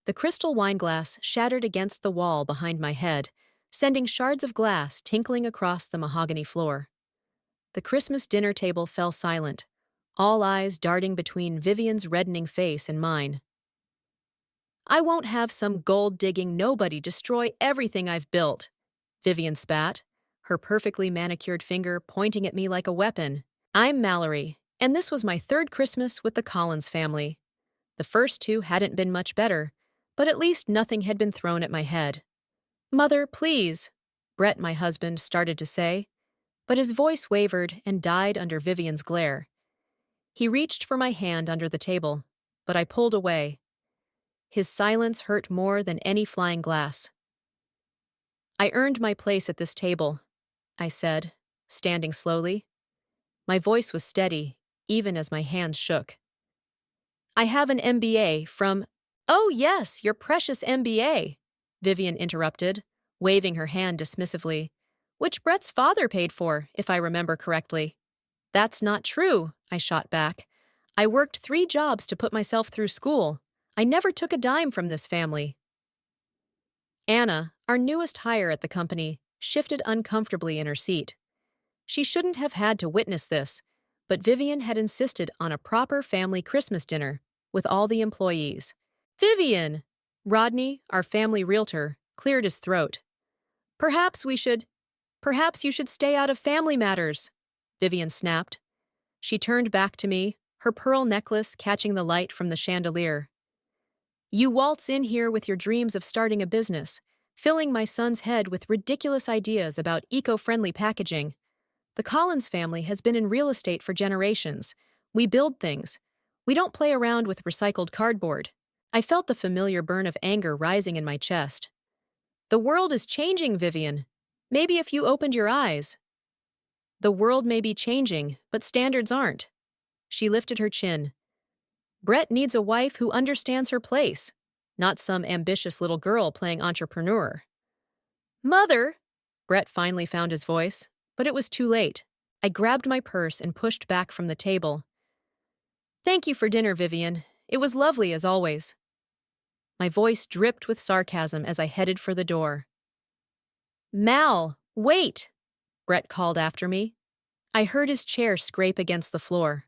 The crystal wine glass shattered against the wall behind my head, sending shards of glass tinkling across the mahogany floor. The Christmas dinner table fell silent, all eyes darting between Vivian's reddening face and mine. "I won't have some gold-digging nobody destroy everything I've built," Vivian spat, her perfectly manicured finger pointing at me like a weapon. "I'm Mallory, and this was my third Christmas with the Collins family. The first two hadn't been much better, but at least nothing had been thrown at my head." "Mother, please," Brett, my husband, started to say, but his voice wavered and died under Vivian's glare. He reached for my hand under the table, but I pulled away. His silence hurt more than any flying glass. "I earned my place at this table," I said, standing slowly. My voice was steady, even as my hands shook. "I have an MBA from—" "Oh yes, your precious MBA," Vivian interrupted, waving her hand dismissively, "which Brett's father paid for, if I remember correctly." "That's not true," I shot back. "I worked 3 jobs to put myself through school. I never took a dime from this family." Anna, our newest hire at the company, shifted uncomfortably in her seat. She shouldn't have had to witness this, but Vivian had insisted on a proper family Christmas dinner with all the employees. "Vivian!" Rodney, our family realtor, cleared his throat. Perhaps you should stay out of family matters," Vivian snapped. She turned back to me, her pearl necklace catching the light from the chandelier. "You waltz in here with your dreams of starting a business, filling my son's head with ridiculous ideas about eco-friendly packaging. The Collins family has been in real estate for generations. We build things. We don't play around with recycled cardboard." I felt the familiar burn of anger rising in my chest. "The world is changing, Vivian. Maybe if you opened your eyes." "The world may be changing, but standards aren't." She lifted her chin. "Brett needs a wife who understands her place, not some ambitious little girl playing entrepreneur." "Mother!" Brett finally found his voice, but it was too late. I grabbed my purse and pushed back from the table. "Thank you for dinner, Vivian. It was lovely as always." My voice dripped with sarcasm as I headed for the door. "Mal, wait!" Brett called after me. I heard his chair scrape against the floor.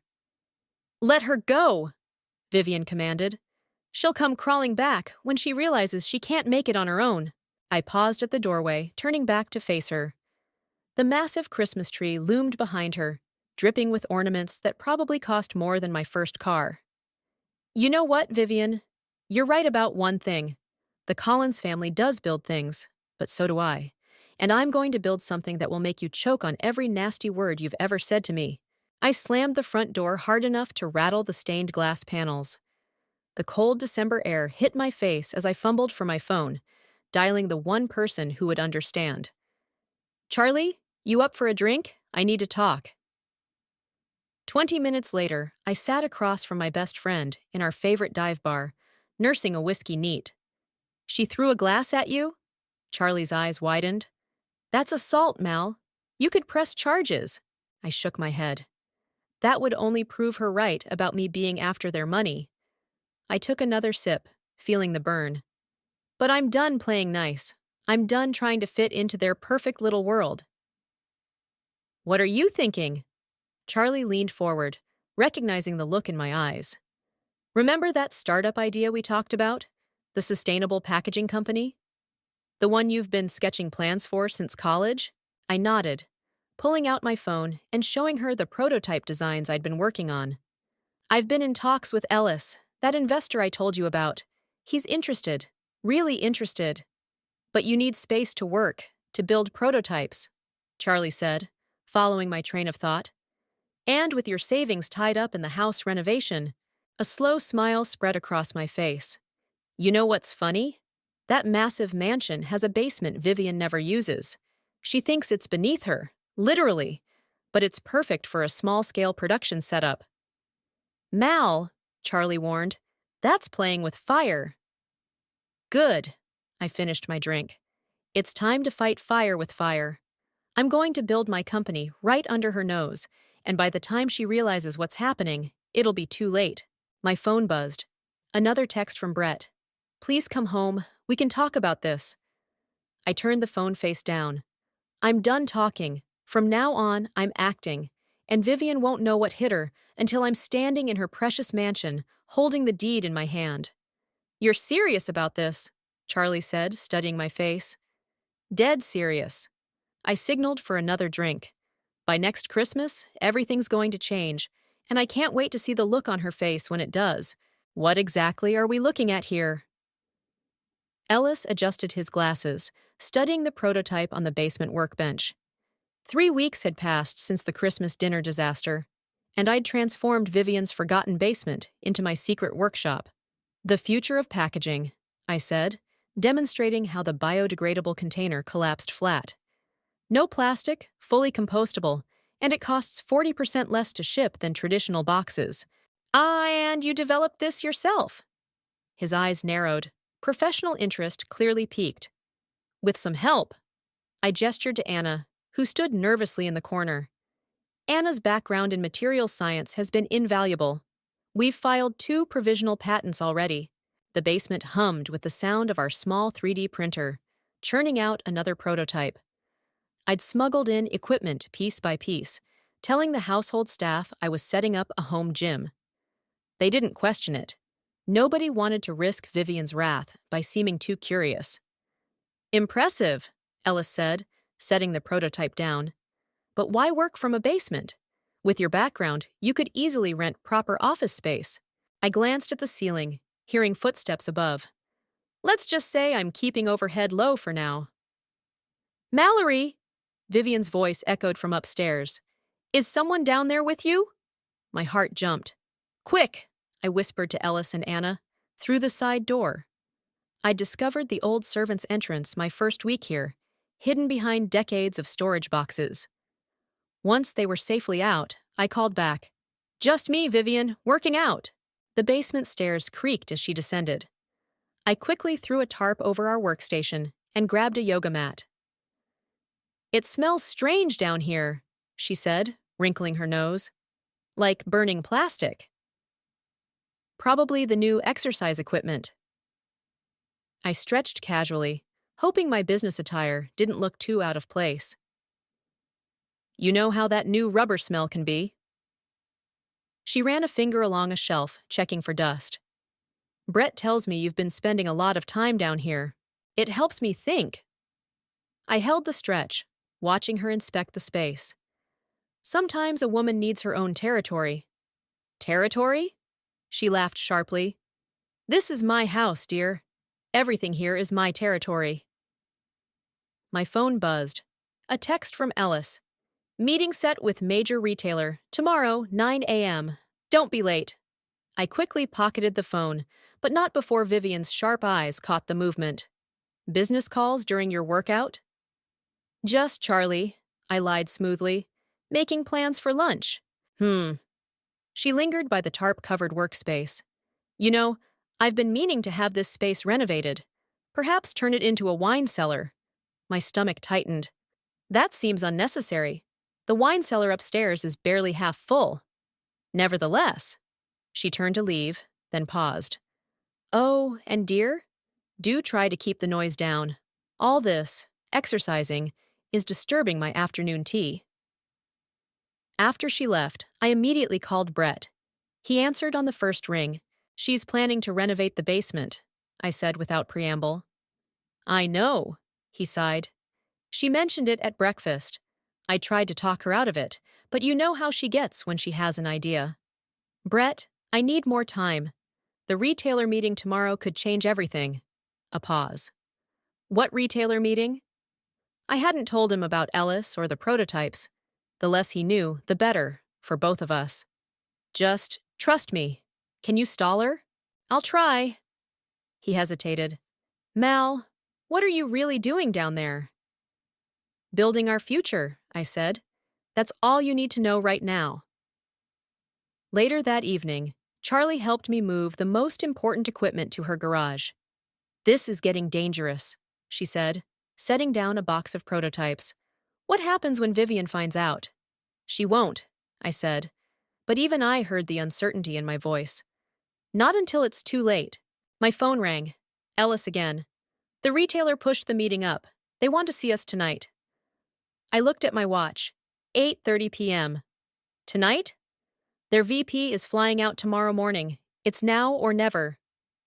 "Let her go!" Vivian commanded. "She'll come crawling back when she realizes she can't make it on her own." I paused at the doorway, turning back to face her. The massive Christmas tree loomed behind her, dripping with ornaments that probably cost more than my first car. "You know what, Vivian? You're right about one thing. The Collins family does build things, but so do I. And I'm going to build something that will make you choke on every nasty word you've ever said to me." I slammed the front door hard enough to rattle the stained glass panels. The cold December air hit my face as I fumbled for my phone, dialing the one person who would understand. "Charlie, you up for a drink? I need to talk." 20 minutes later, I sat across from my best friend in our favorite dive bar, nursing a whiskey neat. "She threw a glass at you?" Charlie's eyes widened. "That's assault, Mal. You could press charges." I shook my head. "That would only prove her right about me being after their money." I took another sip, feeling the burn. "But I'm done playing nice. I'm done trying to fit into their perfect little world." "What are you thinking?" Charlie leaned forward, recognizing the look in my eyes. "Remember that startup idea we talked about? The sustainable packaging company? The one you've been sketching plans for since college?" I nodded, pulling out my phone and showing her the prototype designs I'd been working on. "I've been in talks with Ellis, that investor I told you about. He's interested, really interested. But you need space to work, to build prototypes," Charlie said, following my train of thought. "And with your savings tied up in the house renovation." A slow smile spread across my face. "You know what's funny? That massive mansion has a basement Vivian never uses. She thinks it's beneath her, literally, but it's perfect for a small-scale production setup." "Mal," Charlie warned, "that's playing with fire." "Good." I finished my drink. "It's time to fight fire with fire. I'm going to build my company right under her nose, and by the time she realizes what's happening, it'll be too late." My phone buzzed. Another text from Brett. Please come home. We can talk about this. I turned the phone face down. I'm done talking. From now on, I'm acting. And Vivian won't know what hit her until I'm standing in her precious mansion, holding the deed in my hand. You're serious about this, Charlie said, studying my face. Dead serious. I signaled for another drink. By next Christmas, everything's going to change, and I can't wait to see the look on her face when it does. What exactly are we looking at here? Ellis adjusted his glasses, studying the prototype on the basement workbench. 3 weeks had passed since the Christmas dinner disaster, and I'd transformed Vivian's forgotten basement into my secret workshop. The future of packaging, I said, demonstrating how the biodegradable container collapsed flat. No plastic, fully compostable, and it costs 40% less to ship than traditional boxes. Ah, and you developed this yourself? His eyes narrowed. Professional interest clearly piqued. With some help, I gestured to Anna, who stood nervously in the corner. Anna's background in materials science has been invaluable. We've filed 2 provisional patents already. The basement hummed with the sound of our small 3D printer, churning out another prototype. I'd smuggled in equipment piece by piece, telling the household staff I was setting up a home gym. They didn't question it. Nobody wanted to risk Vivian's wrath by seeming too curious. Impressive, Ellis said, setting the prototype down. But why work from a basement? With your background, you could easily rent proper office space. I glanced at the ceiling, hearing footsteps above. Let's just say I'm keeping overhead low for now. Mallory! Vivian's voice echoed from upstairs. Is someone down there with you? My heart jumped. Quick! I whispered to Ellis and Anna, through the side door. I'd discovered the old servant's entrance my first week here, hidden behind decades of storage boxes. Once they were safely out, I called back. Just me, Vivian, working out. The basement stairs creaked as she descended. I quickly threw a tarp over our workstation and grabbed a yoga mat. It smells strange down here, she said, wrinkling her nose. Like burning plastic. Probably the new exercise equipment. I stretched casually, hoping my business attire didn't look too out of place. You know how that new rubber smell can be? She ran a finger along a shelf, checking for dust. Brett tells me you've been spending a lot of time down here. It helps me think. I held the stretch, watching her inspect the space. Sometimes a woman needs her own territory. Territory? She laughed sharply. This is my house, dear. Everything here is my territory. My phone buzzed. A text from Ellis. Meeting set with major retailer, tomorrow, 9 a.m. Don't be late. I quickly pocketed the phone, but not before Vivian's sharp eyes caught the movement. Business calls during your workout? Just Charlie, I lied smoothly. Making plans for lunch. She lingered by the tarp-covered workspace. You know, I've been meaning to have this space renovated. Perhaps turn it into a wine cellar. My stomach tightened. That seems unnecessary. The wine cellar upstairs is barely half full. Nevertheless, she turned to leave, then paused. Oh, and dear, do try to keep the noise down. All this, exercising, is disturbing my afternoon tea. After she left, I immediately called Brett. He answered on the first ring. She's planning to renovate the basement, I said without preamble. I know, he sighed. She mentioned it at breakfast. I tried to talk her out of it, but you know how she gets when she has an idea. Brett, I need more time. The retailer meeting tomorrow could change everything. A pause. What retailer meeting? I hadn't told him about Ellis or the prototypes. The less he knew, the better, for both of us. Just trust me. Can you stall her? I'll try. He hesitated. Mal, what are you really doing down there? Building our future, I said. That's all you need to know right now. Later that evening, Charlie helped me move the most important equipment to her garage. This is getting dangerous, she said, setting down a box of prototypes. What happens when Vivian finds out? She won't, I said, but even I heard the uncertainty in my voice. Not until it's too late. My phone rang. Ellis again. The retailer pushed the meeting up. They want to see us tonight. I looked at my watch. 8:30 p.m. Tonight? Their VP is flying out tomorrow morning. It's now or never.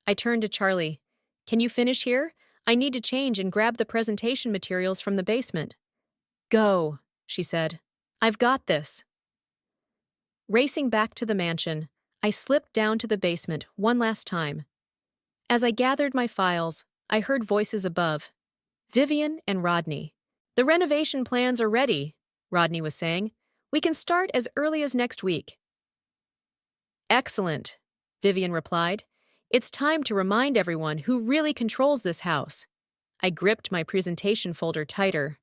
I turned to Charlie. Can you finish here? I need to change and grab the presentation materials from the basement. Go, she said. I've got this. Racing back to the mansion, I slipped down to the basement one last time. As I gathered my files, I heard voices above. Vivian and Rodney. The renovation plans are ready, Rodney was saying. We can start as early as next week. Excellent, Vivian replied. It's time to remind everyone who really controls this house. I gripped my presentation folder tighter.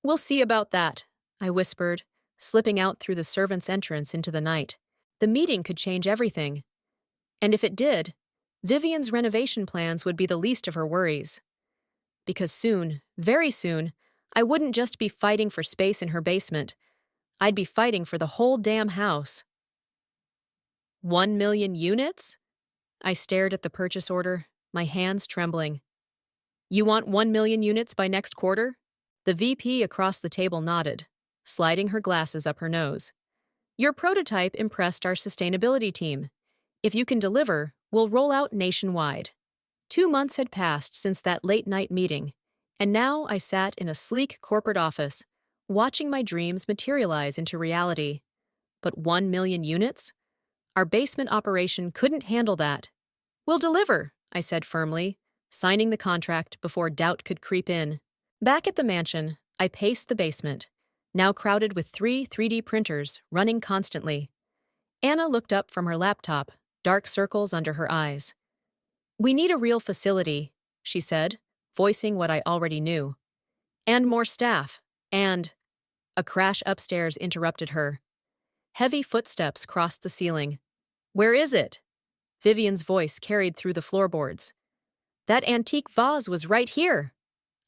We'll see about that, I whispered, slipping out through the servants' entrance into the night. The meeting could change everything. And if it did, Vivian's renovation plans would be the least of her worries. Because soon, very soon, I wouldn't just be fighting for space in her basement. I'd be fighting for the whole damn house. 1 million units? I stared at the purchase order, my hands trembling. You want 1 million units by next quarter? The VP across the table nodded, sliding her glasses up her nose. Your prototype impressed our sustainability team. If you can deliver, we'll roll out nationwide. 2 months had passed since that late-night meeting, and now I sat in a sleek corporate office, watching my dreams materialize into reality. But 1 million units? Our basement operation couldn't handle that. We'll deliver, I said firmly, signing the contract before doubt could creep in. Back at the mansion, I paced the basement, now crowded with 3 3D printers running constantly. Anna looked up from her laptop, dark circles under her eyes. We need a real facility, she said, voicing what I already knew. And more staff, and... A crash upstairs interrupted her. Heavy footsteps crossed the ceiling. Where is it? Vivian's voice carried through the floorboards. That antique vase was right here.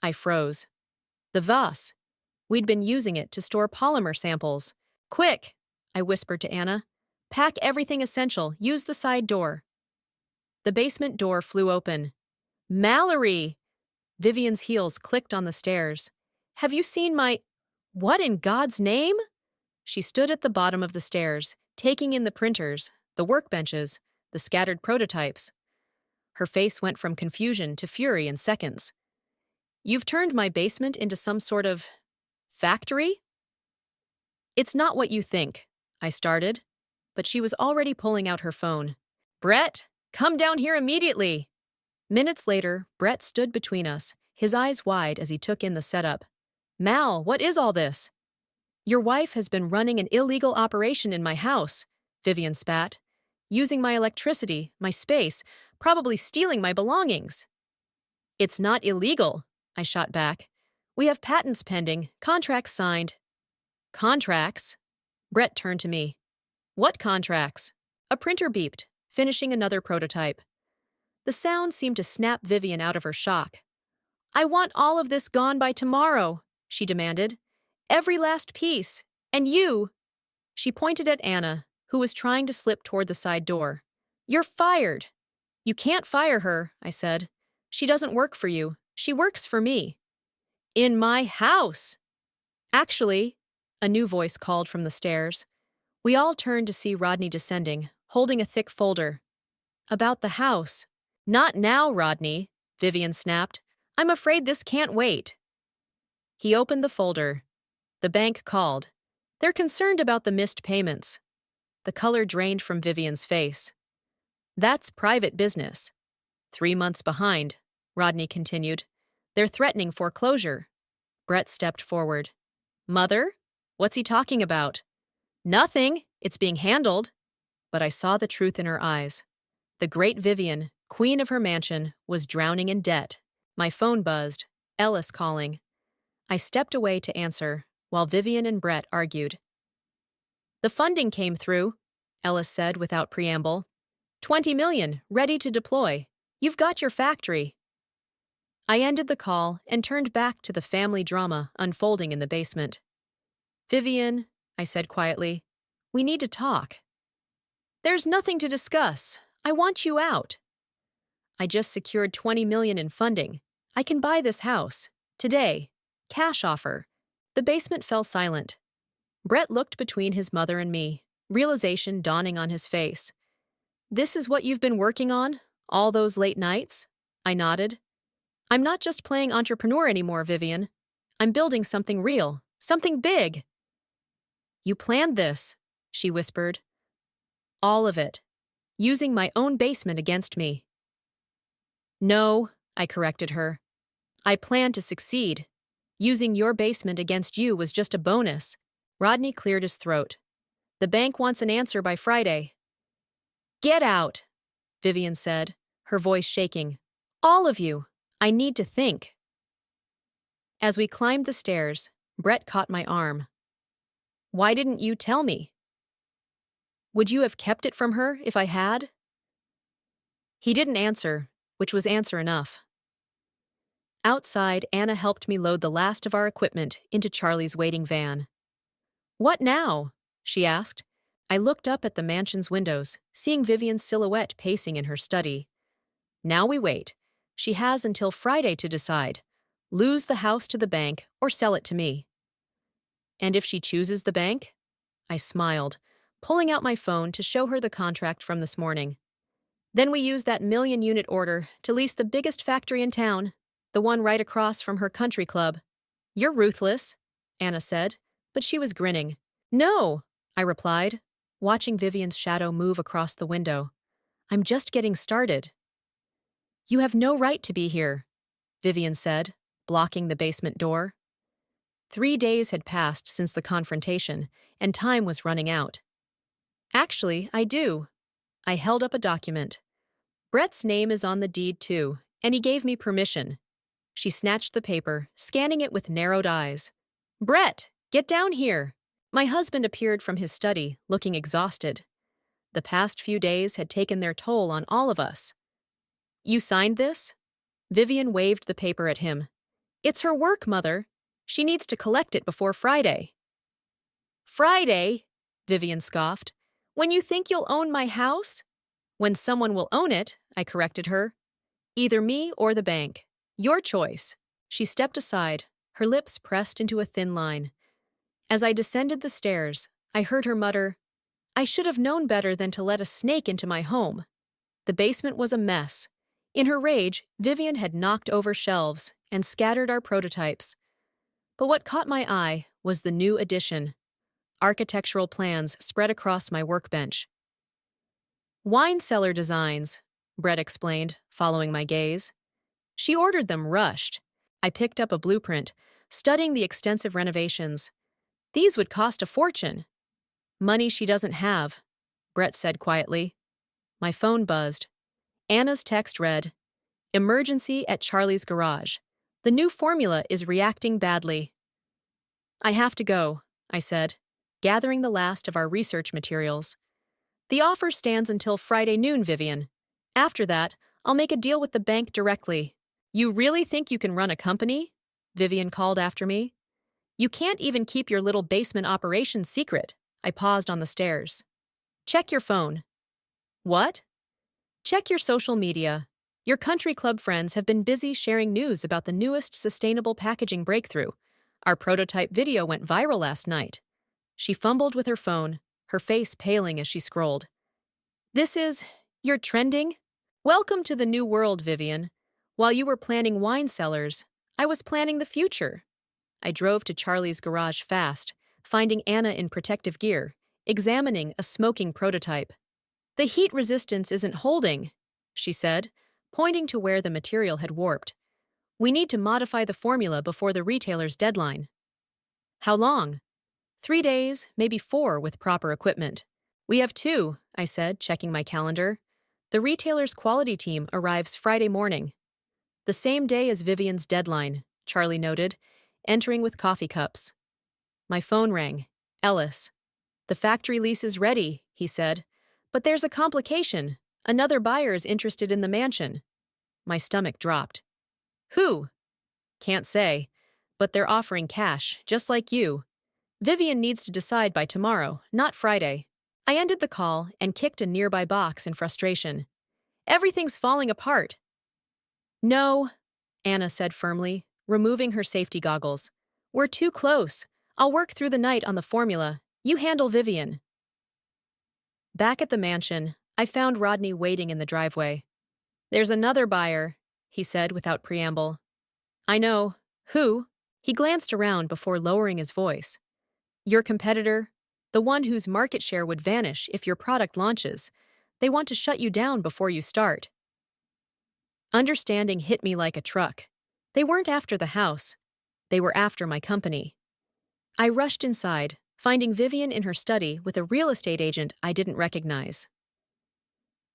I froze. The vase. We'd been using it to store polymer samples. Quick, I whispered to Anna. Pack everything essential. Use the side door. The basement door flew open. Mallory! Vivian's heels clicked on the stairs. Have you seen my... What in God's name? She stood at the bottom of the stairs, taking in the printers, the workbenches, the scattered prototypes. Her face went from confusion to fury in seconds. You've turned my basement into some sort of... factory? It's not what you think, I started, but she was already pulling out her phone. Brett, come down here immediately! Minutes later, Brett stood between us, his eyes wide as he took in the setup. Mal, what is all this? Your wife has been running an illegal operation in my house, Vivian spat. Using my electricity, my space, probably stealing my belongings. It's not illegal, I shot back. We have patents pending, contracts signed. Contracts? Brett turned to me. What contracts? A printer beeped, finishing another prototype. The sound seemed to snap Vivian out of her shock. I want all of this gone by tomorrow, she demanded. Every last piece. And you... She pointed at Anna, who was trying to slip toward the side door. You're fired. You can't fire her, I said. She doesn't work for you. She works for me. In my house! Actually, a new voice called from the stairs. We all turned to see Rodney descending, holding a thick folder. About the house. Not now, Rodney, Vivian snapped. I'm afraid this can't wait. He opened the folder. The bank called. They're concerned about the missed payments. The color drained from Vivian's face. That's private business. 3 months behind, Rodney continued. They're threatening foreclosure. Brett stepped forward. Mother? What's he talking about? Nothing. It's being handled. But I saw the truth in her eyes. The great Vivian, queen of her mansion, was drowning in debt. My phone buzzed. Ellis calling. I stepped away to answer, while Vivian and Brett argued. The funding came through, Ellis said without preamble. 20 million, ready to deploy. You've got your factory. I ended the call and turned back to the family drama unfolding in the basement. Vivian, I said quietly, we need to talk. There's nothing to discuss. I want you out. I just secured 20 million in funding. I can buy this house. Today. Cash offer. The basement fell silent. Brett looked between his mother and me, realization dawning on his face. This is what you've been working on? All those late nights? I nodded. I'm not just playing entrepreneur anymore, Vivian. I'm building something real, something big. You planned this, she whispered. All of it. Using my own basement against me. No, I corrected her. I planned to succeed. Using your basement against you was just a bonus. Rodney cleared his throat. The bank wants an answer by Friday. Get out, Vivian said, her voice shaking. All of you. I need to think. As we climbed the stairs, Brett caught my arm. Why didn't you tell me? Would you have kept it from her if I had? He didn't answer, which was answer enough. Outside, Anna helped me load the last of our equipment into Charlie's waiting van. What now? She asked. I looked up at the mansion's windows, seeing Vivian's silhouette pacing in her study. Now we wait. She has until Friday to decide. Lose the house to the bank or sell it to me. And if she chooses the bank? I smiled, pulling out my phone to show her the contract from this morning. Then we use that 1,000,000-unit order to lease the biggest factory in town, the one right across from her country club. You're ruthless, Anna said, but she was grinning. No, I replied, watching Vivian's shadow move across the window. I'm just getting started. You have no right to be here, Vivian said, blocking the basement door. 3 days had passed since the confrontation, and time was running out. Actually, I do. I held up a document. Brett's name is on the deed too, and he gave me permission. She snatched the paper, scanning it with narrowed eyes. Brett, get down here. My husband appeared from his study, looking exhausted. The past few days had taken their toll on all of us. You signed this? Vivian waved the paper at him. It's her work, Mother. She needs to collect it before Friday. Friday? Vivian scoffed. When you think you'll own my house? When someone will own it, I corrected her. Either me or the bank. Your choice. She stepped aside, her lips pressed into a thin line. As I descended the stairs, I heard her mutter, I should have known better than to let a snake into my home. The basement was a mess. In her rage, Vivian had knocked over shelves and scattered our prototypes. But what caught my eye was the new addition. Architectural plans spread across my workbench. Wine cellar designs, Brett explained, following my gaze. She ordered them rushed. I picked up a blueprint, studying the extensive renovations. These would cost a fortune. Money she doesn't have, Brett said quietly. My phone buzzed. Anna's text read, Emergency at Charlie's garage. The new formula is reacting badly. I have to go, I said, gathering the last of our research materials. The offer stands until Friday noon, Vivian. After that, I'll make a deal with the bank directly. You really think you can run a company? Vivian called after me. You can't even keep your little basement operation secret. I paused on the stairs. Check your phone. What? Check your social media. Your country club friends have been busy sharing news about the newest sustainable packaging breakthrough. Our prototype video went viral last night. She fumbled with her phone, her face paling as she scrolled. You're trending? Welcome to the new world, Vivian. While you were planning wine cellars, I was planning the future. I drove to Charlie's garage fast, finding Anna in protective gear, examining a smoking prototype. The heat resistance isn't holding, she said, pointing to where the material had warped. We need to modify the formula before the retailer's deadline. How long? 3 days, maybe 4 with proper equipment. We have 2, I said, checking my calendar. The retailer's quality team arrives Friday morning. The same day as Vivian's deadline, Charlie noted, entering with coffee cups. My phone rang. Ellis. The factory lease is ready, he said. But there's a complication. Another buyer is interested in the mansion. My stomach dropped. Who? Can't say. But they're offering cash, just like you. Vivian needs to decide by tomorrow, not Friday. I ended the call and kicked a nearby box in frustration. Everything's falling apart, No, Anna said firmly, removing her safety goggles. We're too close. I'll work through the night on the formula. You handle Vivian. Back at the mansion, I found Rodney waiting in the driveway. There's another buyer, he said without preamble. I know. Who? He glanced around before lowering his voice. Your competitor? The one whose market share would vanish if your product launches. They want to shut you down before you start. Understanding hit me like a truck. They weren't after the house. They were after my company. I rushed inside, finding Vivian in her study with a real estate agent I didn't recognize.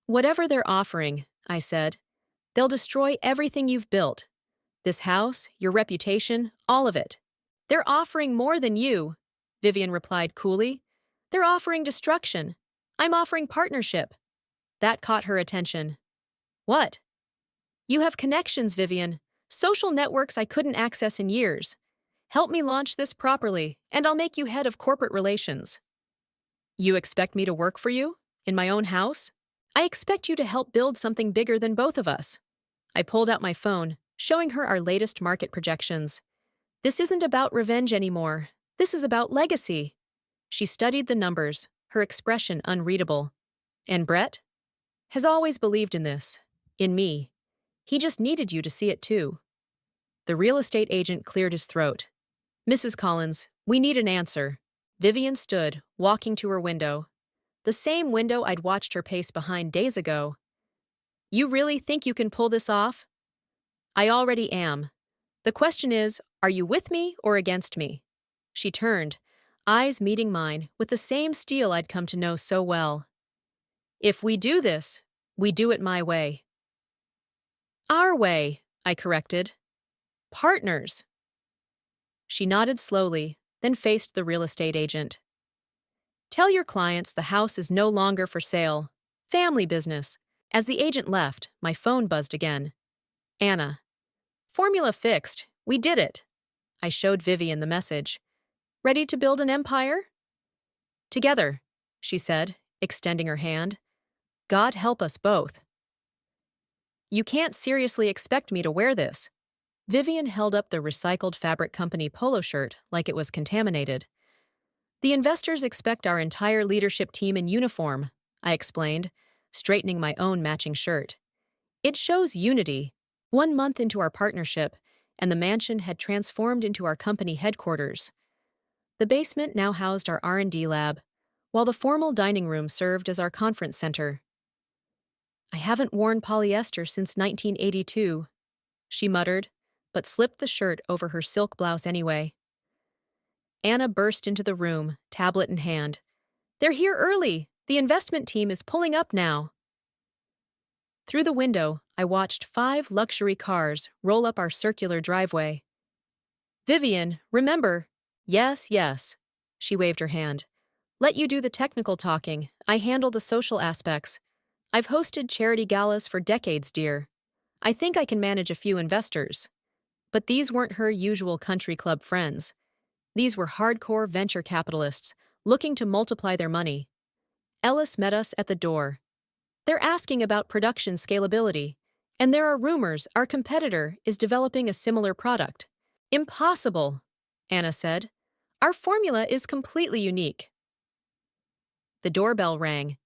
Whatever they're offering, I said, they'll destroy everything you've built. This house, your reputation, all of it. They're offering more than you, Vivian replied coolly. They're offering destruction. I'm offering partnership. That caught her attention. What? You have connections, Vivian. Social networks I couldn't access in years. Help me launch this properly, and I'll make you head of corporate relations. You expect me to work for you? In my own house? I expect you to help build something bigger than both of us. I pulled out my phone, showing her our latest market projections. This isn't about revenge anymore. This is about legacy. She studied the numbers, her expression unreadable. And Brett? Has always believed in this. In me. He just needed you to see it too. The real estate agent cleared his throat. Mrs. Collins, we need an answer. Vivian stood, walking to her window. The same window I'd watched her pace behind days ago. You really think you can pull this off? I already am. The question is, are you with me or against me? She turned, eyes meeting mine with the same steel I'd come to know so well. If we do this, we do it my way. Our way, I corrected. Partners. She nodded slowly, then faced the real estate agent. Tell your clients the house is no longer for sale. Family business. As the agent left, my phone buzzed again. Anna. Formula fixed. We did it. I showed Vivian the message. Ready to build an empire? Together, she said, extending her hand. God help us both. You can't seriously expect me to wear this. Vivian held up the recycled fabric company polo shirt like it was contaminated. The investors expect our entire leadership team in uniform, I explained, straightening my own matching shirt. It shows unity. 1 month into our partnership, and the mansion had transformed into our company headquarters. The basement now housed our R&D lab, while the formal dining room served as our conference center. I haven't worn polyester since 1982, she muttered, but slipped the shirt over her silk blouse anyway. Anna burst into the room, tablet in hand. They're here early. The investment team is pulling up now. Through the window, I watched 5 luxury cars roll up our circular driveway. Vivian, remember? Yes, yes. She waved her hand. Let you do the technical talking. I handle the social aspects. I've hosted charity galas for decades, dear. I think I can manage a few investors. But these weren't her usual country club friends. These were hardcore venture capitalists looking to multiply their money. Ellis met us at the door. They're asking about production scalability, and there are rumors our competitor is developing a similar product. Impossible, Anna said. Our formula is completely unique. The doorbell rang.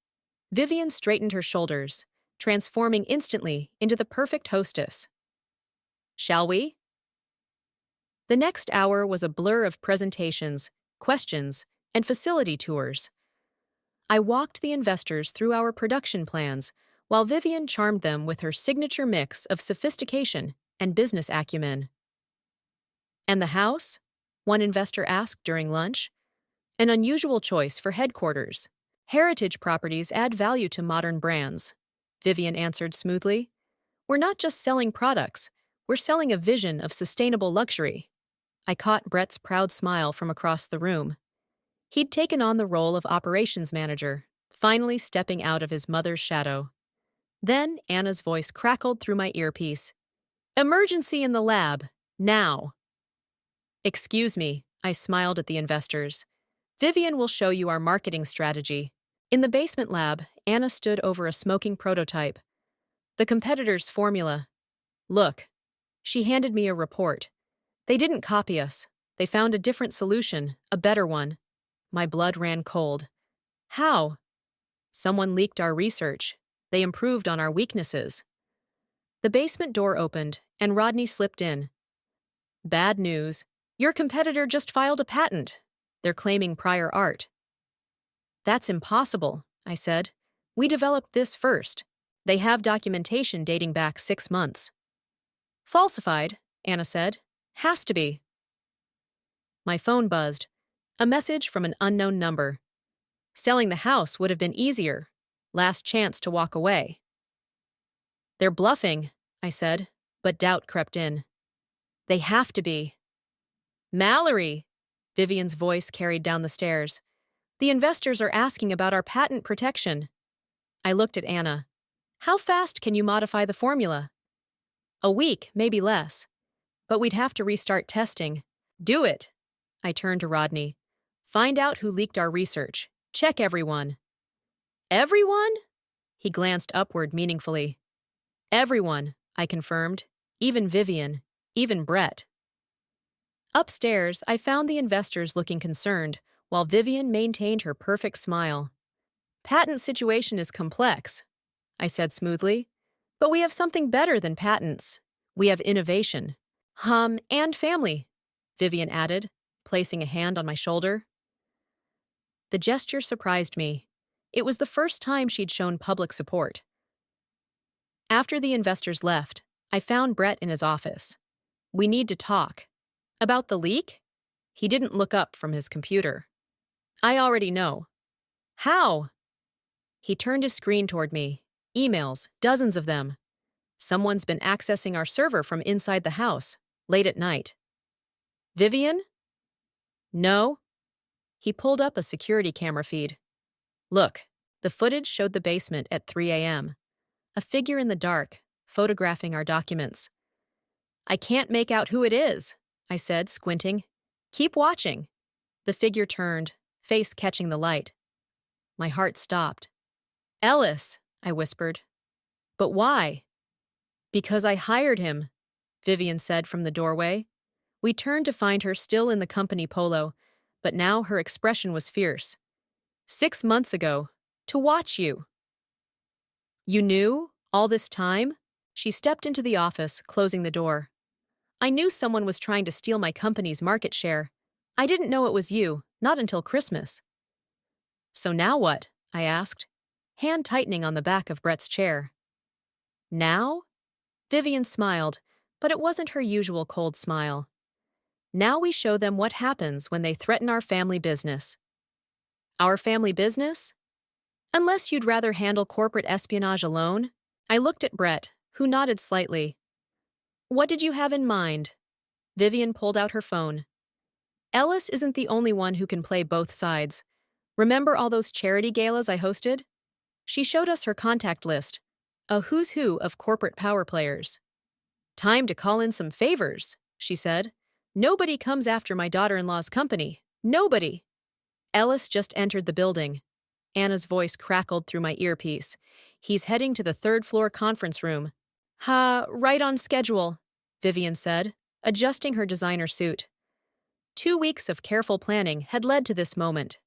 Vivian straightened her shoulders, transforming instantly into the perfect hostess. Shall we? The next hour was a blur of presentations, questions, and facility tours. I walked the investors through our production plans, while Vivian charmed them with her signature mix of sophistication and business acumen. And the house? One investor asked during lunch. An unusual choice for headquarters. Heritage properties add value to modern brands, Vivian answered smoothly. We're not just selling products, we're selling a vision of sustainable luxury. I caught Brett's proud smile from across the room. He'd taken on the role of operations manager, finally stepping out of his mother's shadow. Then Anna's voice crackled through my earpiece. Emergency in the lab, now. Excuse me, I smiled at the investors. Vivian will show you our marketing strategy. In the basement lab, Anna stood over a smoking prototype. The competitor's formula. Look. She handed me a report. They didn't copy us. They found a different solution, a better one. My blood ran cold. How? Someone leaked our research. They improved on our weaknesses. The basement door opened, and Rodney slipped in. Bad news. Your competitor just filed a patent. They're claiming prior art. That's impossible, I said. We developed this first. They have documentation dating back 6 months. Falsified, Anna said. Has to be. My phone buzzed. A message from an unknown number. Selling the house would have been easier. Last chance to walk away. They're bluffing, I said, but doubt crept in. They have to be. Mallory! Vivian's voice carried down the stairs. The investors are asking about our patent protection. I looked at Anna. How fast can you modify the formula? A week, maybe less. But we'd have to restart testing. Do it! I turned to Rodney. Find out who leaked our research. Check everyone. Everyone? He glanced upward meaningfully. Everyone, I confirmed. Even Vivian. Even Brett. Upstairs, I found the investors looking concerned, while Vivian maintained her perfect smile. Patent situation is complex, I said smoothly. But we have something better than patents. We have innovation. And family, Vivian added, placing a hand on my shoulder. The gesture surprised me. It was the first time she'd shown public support. After the investors left, I found Brett in his office. We need to talk. About the leak? He didn't look up from his computer. I already know. How? He turned his screen toward me. Emails, dozens of them. Someone's been accessing our server from inside the house, late at night. Vivian? No. He pulled up a security camera feed. Look, the footage showed the basement at 3 a.m. A figure in the dark, photographing our documents. I can't make out who it is, I said, squinting. Keep watching. The figure turned, face catching the light. My heart stopped. Ellis, I whispered. But why? Because I hired him, Vivian said from the doorway. We turned to find her still in the company polo, but now her expression was fierce. 6 months ago, to watch you. You knew, all this time? She stepped into the office, closing the door. I knew someone was trying to steal my company's market share. I didn't know it was you, not until Christmas. So now what? I asked, hand tightening on the back of Brett's chair. Now? Vivian smiled, but it wasn't her usual cold smile. Now we show them what happens when they threaten our family business. Our family business? Unless you'd rather handle corporate espionage alone? I looked at Brett, who nodded slightly. What did you have in mind? Vivian pulled out her phone. Ellis isn't the only one who can play both sides. Remember all those charity galas I hosted? She showed us her contact list, a who's who of corporate power players. Time to call in some favors, she said. Nobody comes after my daughter-in-law's company. Nobody. Ellis just entered the building. Anna's voice crackled through my earpiece. He's heading to the 3rd-floor conference room. Right on schedule, Vivian said, adjusting her designer suit. 2 weeks of careful planning had led to this moment.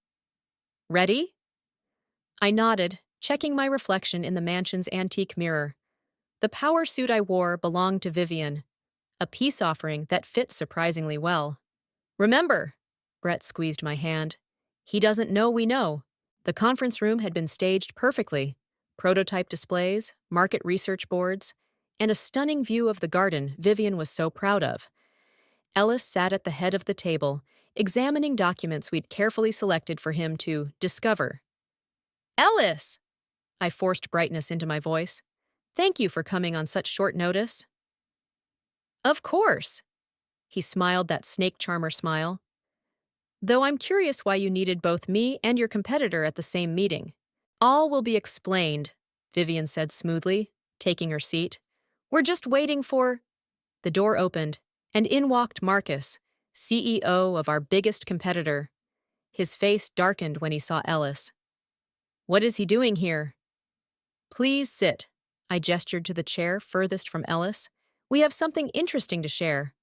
Ready? I nodded, checking my reflection in the mansion's antique mirror. The power suit I wore belonged to Vivian, a peace offering that fit surprisingly well. Remember, Brett squeezed my hand. He doesn't know we know. The conference room had been staged perfectly. Prototype displays, market research boards, and a stunning view of the garden Vivian was so proud of. Ellis sat at the head of the table, examining documents we'd carefully selected for him to discover. Ellis! I forced brightness into my voice. Thank you for coming on such short notice. Of course. He smiled that snake charmer smile. Though I'm curious why you needed both me and your competitor at the same meeting. All will be explained, Vivian said smoothly, taking her seat. We're just waiting for... The door opened, and in walked Marcus, CEO of our biggest competitor. His face darkened when he saw Ellis. What is he doing here? Please sit. I gestured to the chair furthest from Ellis. We have something interesting to share.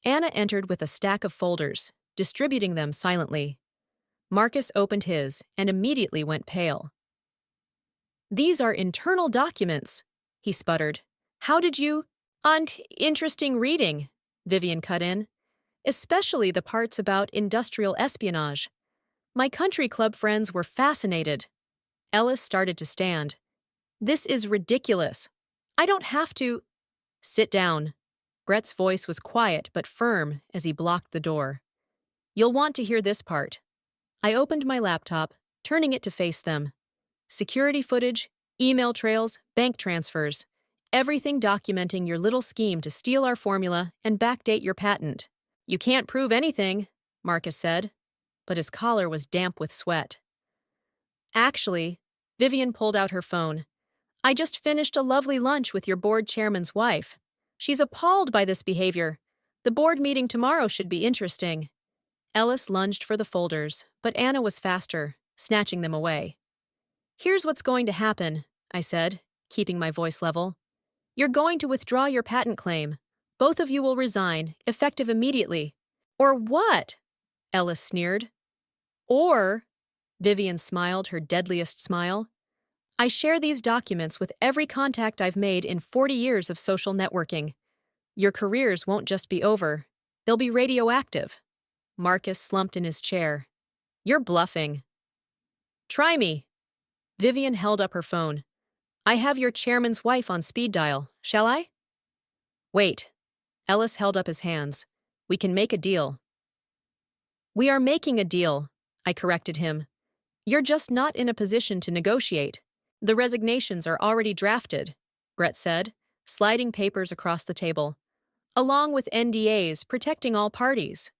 Anna entered with a stack of folders, distributing them silently. Marcus opened his and immediately went pale. These are internal documents, he sputtered. How did you— Interesting reading, Vivian cut in. Especially the parts about industrial espionage. My country club friends were fascinated. Ellis started to stand. This is ridiculous. I don't have to— Sit down. Brett's voice was quiet but firm as he blocked the door. You'll want to hear this part. I opened my laptop, turning it to face them. Security footage, email trails, bank transfers. Everything documenting your little scheme to steal our formula and backdate your patent. You can't prove anything, Marcus said, but his collar was damp with sweat. Actually, Vivian pulled out her phone. I just finished a lovely lunch with your board chairman's wife. She's appalled by this behavior. The board meeting tomorrow should be interesting. Ellis lunged for the folders, but Anna was faster, snatching them away. Here's what's going to happen, I said, keeping my voice level. You're going to withdraw your patent claim. Both of you will resign, effective immediately. Or what? Ellis sneered. Or, Vivian smiled her deadliest smile, I share these documents with every contact I've made in 40 years of social networking. Your careers won't just be over. They'll be radioactive. Marcus slumped in his chair. You're bluffing. Try me. Vivian held up her phone. I have your chairman's wife on speed dial, shall I? Wait. Ellis held up his hands. We can make a deal. We are making a deal, I corrected him. You're just not in a position to negotiate. The resignations are already drafted, Brett said, sliding papers across the table, along with NDAs protecting all parties.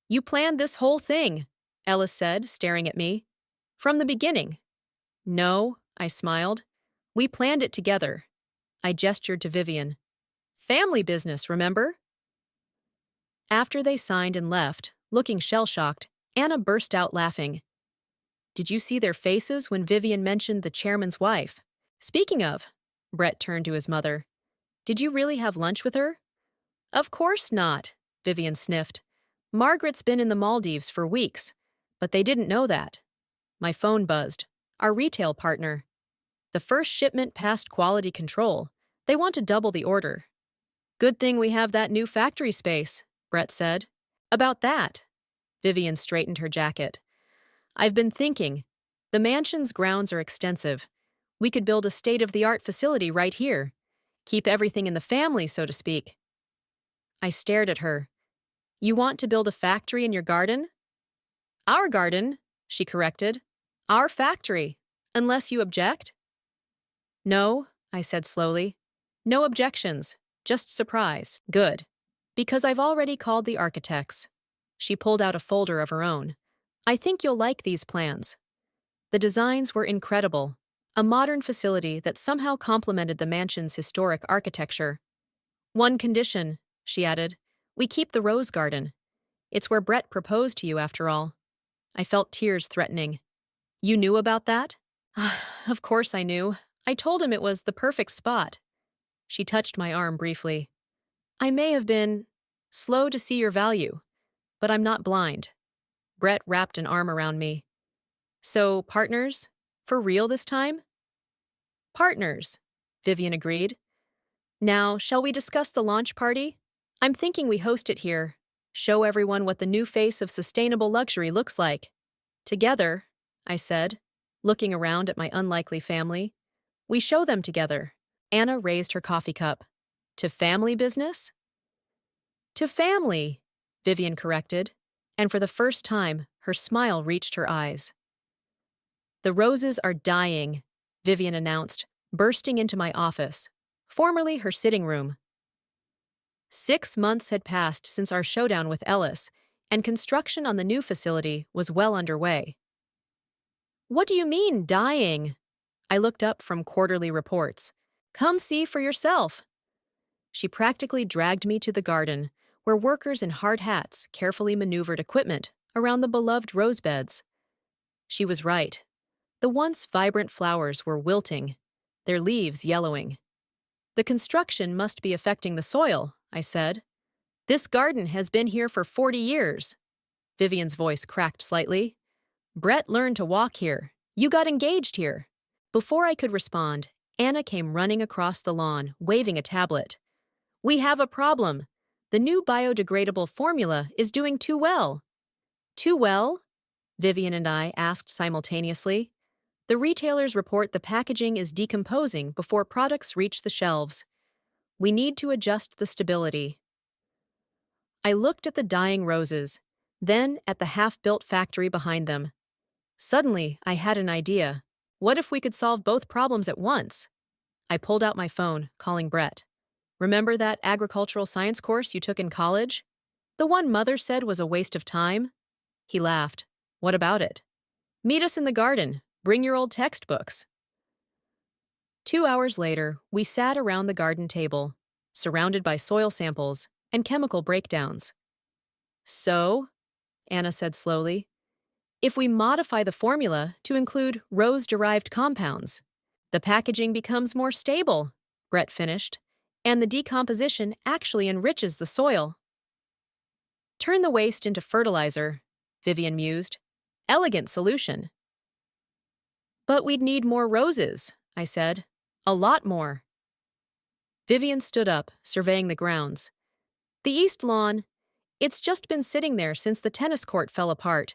You planned this whole thing, Ellis said, staring at me. From the beginning. No, I smiled. We planned it together. I gestured to Vivian. Family business, remember? After they signed and left, looking shell-shocked, Anna burst out laughing. Did you see their faces when Vivian mentioned the chairman's wife? Speaking of, Brett turned to his mother. Did you really have lunch with her? Of course not, Vivian sniffed. Margaret's been in the Maldives for weeks, but they didn't know that. My phone buzzed. Our retail partner. The first shipment passed quality control. They want to double the order. Good thing we have that new factory space, Brett said. About that. Vivian straightened her jacket. I've been thinking. The mansion's grounds are extensive. We could build a state-of-the-art facility right here. Keep everything in the family, so to speak. I stared at her. You want to build a factory in your garden? Our garden, she corrected. Our factory, unless you object? No, I said slowly. No objections, just surprise. Good. Because I've already called the architects. She pulled out a folder of her own. I think you'll like these plans. The designs were incredible. A modern facility that somehow complemented the mansion's historic architecture. One condition, she added, we keep the rose garden. It's where Brett proposed to you, after all. I felt tears threatening. You knew about that? Of course I knew. I told him it was the perfect spot. She touched my arm briefly. I may have been slow to see your value, but I'm not blind. Brett wrapped an arm around me. So, partners? For real this time? Partners, Vivian agreed. Now, shall we discuss the launch party? I'm thinking we host it here. Show everyone what the new face of sustainable luxury looks like. Together, I said, looking around at my unlikely family. We show them together. Anna raised her coffee cup. To family business? To family, Vivian corrected, and for the first time, her smile reached her eyes. The roses are dying, Vivian announced, bursting into my office, formerly her sitting room. 6 months had passed since our showdown with Ellis, and construction on the new facility was well underway. What do you mean, dying? I looked up from quarterly reports. Come see for yourself. She practically dragged me to the garden, where workers in hard hats carefully maneuvered equipment around the beloved rose beds. She was right. The once vibrant flowers were wilting, their leaves yellowing. The construction must be affecting the soil, I said. This garden has been here for 40 years. Vivian's voice cracked slightly. Brett learned to walk here. You got engaged here. Before I could respond, Anna came running across the lawn, waving a tablet. We have a problem. The new biodegradable formula is doing too well. Too well? Vivian and I asked simultaneously. The retailers report the packaging is decomposing before products reach the shelves. We need to adjust the stability. I looked at the dying roses, then at the half-built factory behind them. Suddenly, I had an idea. What if we could solve both problems at once? I pulled out my phone, calling Brett. Remember that agricultural science course you took in college? The one Mother said was a waste of time? He laughed. What about it? Meet us in the garden. Bring your old textbooks. 2 hours later, we sat around the garden table, surrounded by soil samples and chemical breakdowns. So, Anna said slowly, if we modify the formula to include rose-derived compounds, the packaging becomes more stable, Brett finished, and the decomposition actually enriches the soil. Turn the waste into fertilizer, Vivian mused. Elegant solution. But we'd need more roses, I said. A lot more. Vivian stood up, surveying the grounds. The east lawn, it's just been sitting there since the tennis court fell apart.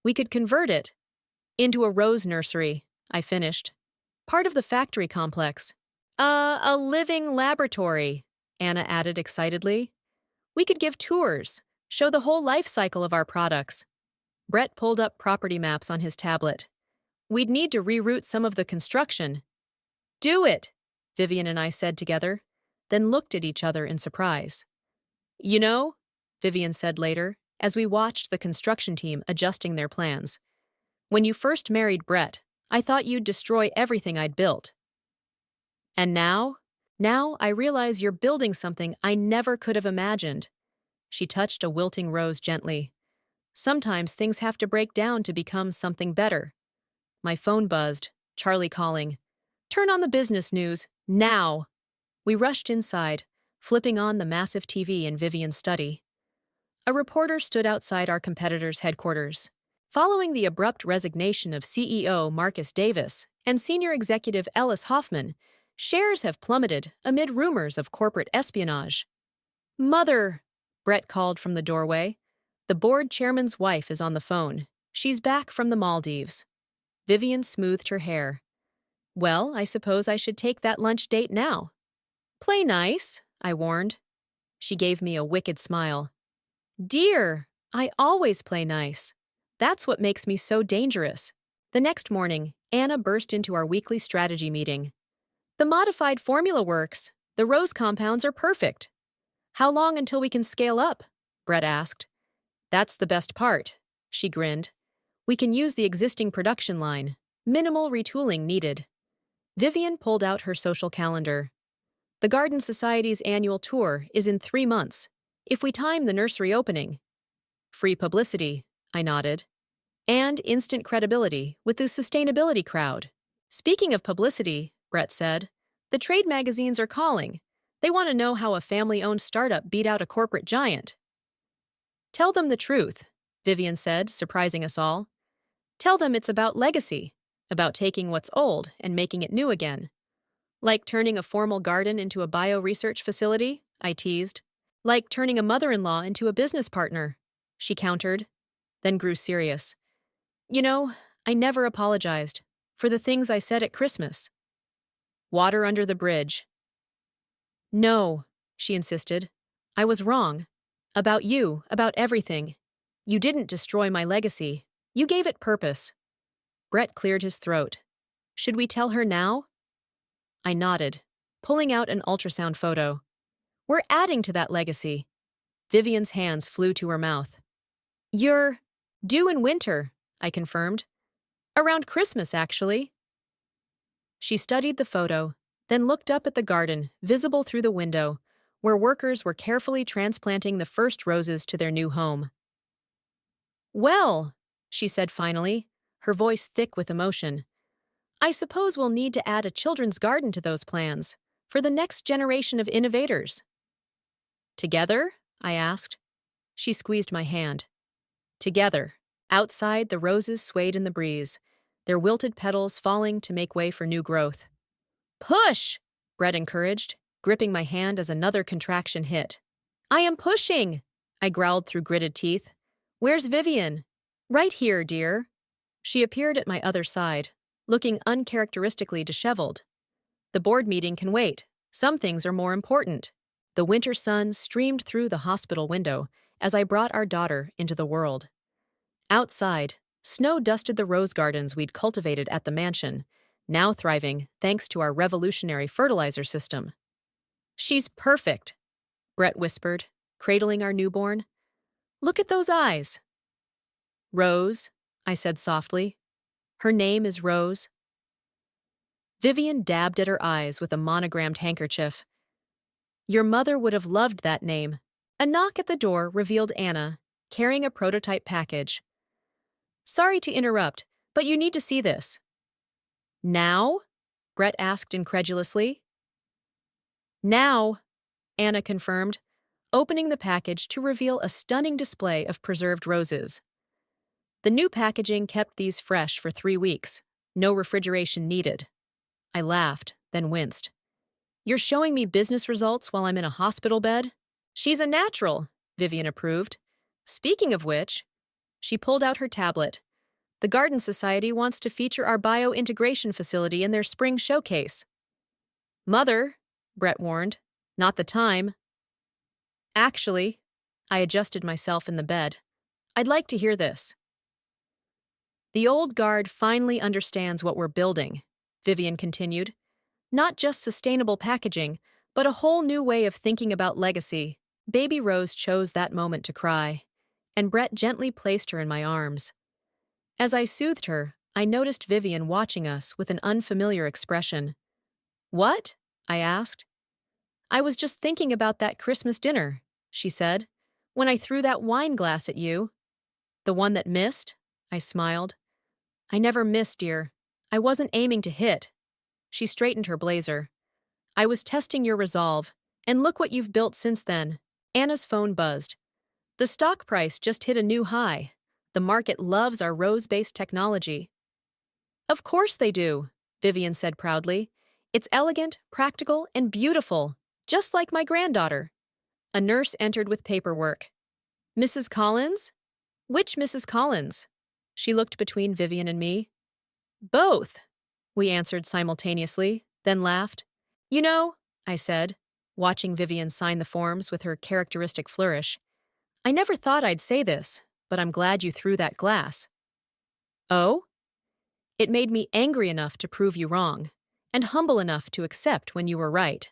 We could convert it into a rose nursery, I finished. Part of the factory complex. A living laboratory, Anna added excitedly. We could give tours, show the whole life cycle of our products. Brett pulled up property maps on his tablet. We'd need to reroute some of the construction. Do it, Vivian and I said together, then looked at each other in surprise. You know, Vivian said later, as we watched the construction team adjusting their plans. When you first married Brett, I thought you'd destroy everything I'd built. And now I realize you're building something I never could have imagined. She touched a wilting rose gently. Sometimes things have to break down to become something better. My phone buzzed, Charlie calling. Turn on the business news, now! We rushed inside, flipping on the massive TV in Vivian's study. A reporter stood outside our competitor's headquarters. Following the abrupt resignation of CEO Marcus Davis and senior executive Ellis Hoffman, shares have plummeted amid rumors of corporate espionage. Mother, Brett called from the doorway. The board chairman's wife is on the phone. She's back from the Maldives. Vivian smoothed her hair. Well, I suppose I should take that lunch date now. Play nice, I warned. She gave me a wicked smile. Dear, I always play nice. That's what makes me so dangerous. The next morning, Anna burst into our weekly strategy meeting. The modified formula works. The rose compounds are perfect. How long until we can scale up? Brett asked. That's the best part, she grinned. We can use the existing production line. Minimal retooling needed. Vivian pulled out her social calendar. The Garden Society's annual tour is in 3 months, if we time the nursery opening. Free publicity, I nodded. And instant credibility with the sustainability crowd. Speaking of publicity, Brett said, the trade magazines are calling. They want to know how a family-owned startup beat out a corporate giant. Tell them the truth, Vivian said, surprising us all. Tell them it's about legacy, about taking what's old and making it new again. Like turning a formal garden into a bio-research facility, I teased. Like turning a mother-in-law into a business partner, she countered, then grew serious. You know, I never apologized for the things I said at Christmas. Water under the bridge. No, she insisted. I was wrong. About you, about everything. You didn't destroy my legacy. You gave it purpose. Brett cleared his throat. Should we tell her now? I nodded, pulling out an ultrasound photo. We're adding to that legacy. Vivian's hands flew to her mouth. You're due in winter, I confirmed. Around Christmas, actually. She studied the photo, then looked up at the garden, visible through the window, where workers were carefully transplanting the first roses to their new home. Well, she said finally, her voice thick with emotion, I suppose we'll need to add a children's garden to those plans, for the next generation of innovators. Together? I asked. She squeezed my hand. Together. Outside, the roses swayed in the breeze, their wilted petals falling to make way for new growth. Push! Brett encouraged, gripping my hand as another contraction hit. I am pushing! I growled through gritted teeth. Where's Vivian? Right here, dear. She appeared at my other side, looking uncharacteristically disheveled. The board meeting can wait. Some things are more important. The winter sun streamed through the hospital window as I brought our daughter into the world. Outside, snow dusted the rose gardens we'd cultivated at the mansion, now thriving thanks to our revolutionary fertilizer system. She's perfect, Brett whispered, cradling our newborn. Look at those eyes. Rose, I said softly. Her name is Rose. Vivian dabbed at her eyes with a monogrammed handkerchief. Your mother would have loved that name. A knock at the door revealed Anna, carrying a prototype package. Sorry to interrupt, but you need to see this. Now? Brett asked incredulously. Now, Anna confirmed, opening the package to reveal a stunning display of preserved roses. The new packaging kept these fresh for 3 weeks, no refrigeration needed. I laughed, then winced. You're showing me business results while I'm in a hospital bed? She's a natural, Vivian approved. Speaking of which, she pulled out her tablet. The Garden Society wants to feature our bio-integration facility in their spring showcase. Mother, Brett warned, not the time. Actually, I adjusted myself in the bed. I'd like to hear this. The old guard finally understands what we're building, Vivian continued. Not just sustainable packaging, but a whole new way of thinking about legacy. Baby Rose chose that moment to cry, and Brett gently placed her in my arms. As I soothed her, I noticed Vivian watching us with an unfamiliar expression. What? I asked. I was just thinking about that Christmas dinner, she said, when I threw that wine glass at you. The one that missed? I smiled. I never missed, dear. I wasn't aiming to hit. She straightened her blazer. I was testing your resolve, and look what you've built since then. Anna's phone buzzed. The stock price just hit a new high. The market loves our rose-based technology. Of course they do, Vivian said proudly. It's elegant, practical, and beautiful, just like my granddaughter. A nurse entered with paperwork. Mrs. Collins? Which Mrs. Collins? She looked between Vivian and me. Both, we answered simultaneously, then laughed. You know, I said, watching Vivian sign the forms with her characteristic flourish, I never thought I'd say this, but I'm glad you threw that glass. Oh? It made me angry enough to prove you wrong, and humble enough to accept when you were right.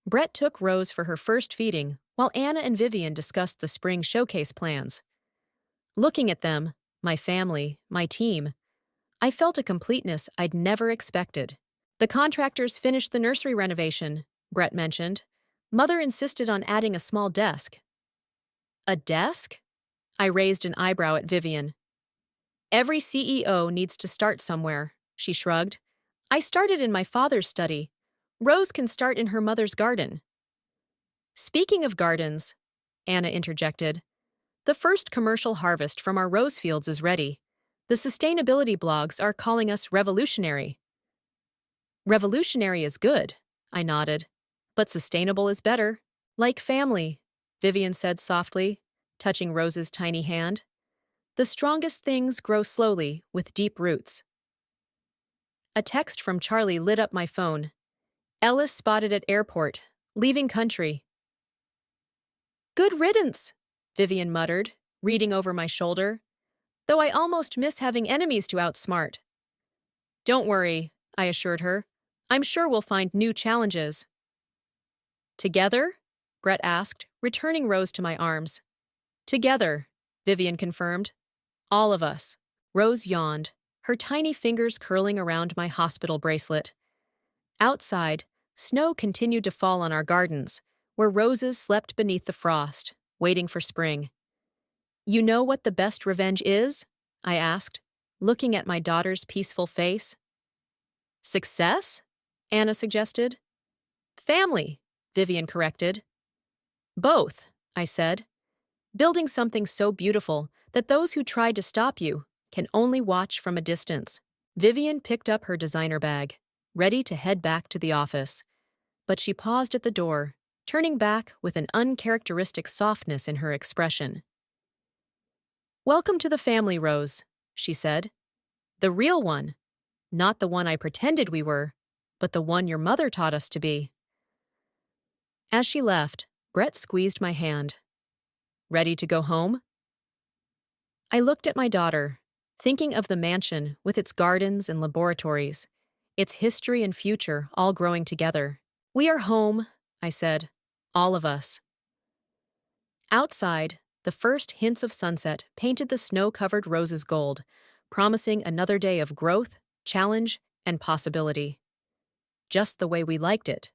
Brett took Rose for her first feeding, while Anna and Vivian discussed the spring showcase plans. Looking at them, my family, my team, I felt a completeness I'd never expected. The contractors finished the nursery renovation, Brett mentioned. Mother insisted on adding a small desk. A desk? I raised an eyebrow at Vivian. Every CEO needs to start somewhere, she shrugged. I started in my father's study. Rose can start in her mother's garden. Speaking of gardens, Anna interjected, the first commercial harvest from our rose fields is ready. The sustainability blogs are calling us revolutionary. Revolutionary is good, I nodded, but sustainable is better. Like family, Vivian said softly, touching Rose's tiny hand. The strongest things grow slowly with deep roots. A text from Charlie lit up my phone. Ellis spotted at airport, leaving country. Good riddance, Vivian muttered, reading over my shoulder, though I almost miss having enemies to outsmart. Don't worry, I assured her. I'm sure we'll find new challenges. Together? Brett asked, returning Rose to my arms. Together, Vivian confirmed. All of us. Rose yawned, her tiny fingers curling around my hospital bracelet. Outside, snow continued to fall on our gardens, where roses slept beneath the frost, waiting for spring. You know what the best revenge is? I asked, looking at my daughter's peaceful face. Success? Anna suggested, Family, Vivian corrected. Both, I said, building something so beautiful that those who tried to stop you can only watch from a distance. Vivian picked up her designer bag, ready to head back to the office. But she paused at the door, turning back with an uncharacteristic softness in her expression. "Welcome to the family, Rose," she said. "The real one. Not the one I pretended we were, but the one your mother taught us to be." As she left, Brett squeezed my hand. "Ready to go home?" I looked at my daughter, thinking of the mansion with its gardens and laboratories, its history and future all growing together. "We are home," I said. "All of us." Outside, the first hints of sunset painted the snow-covered roses gold, promising another day of growth, challenge, and possibility. Just the way we liked it.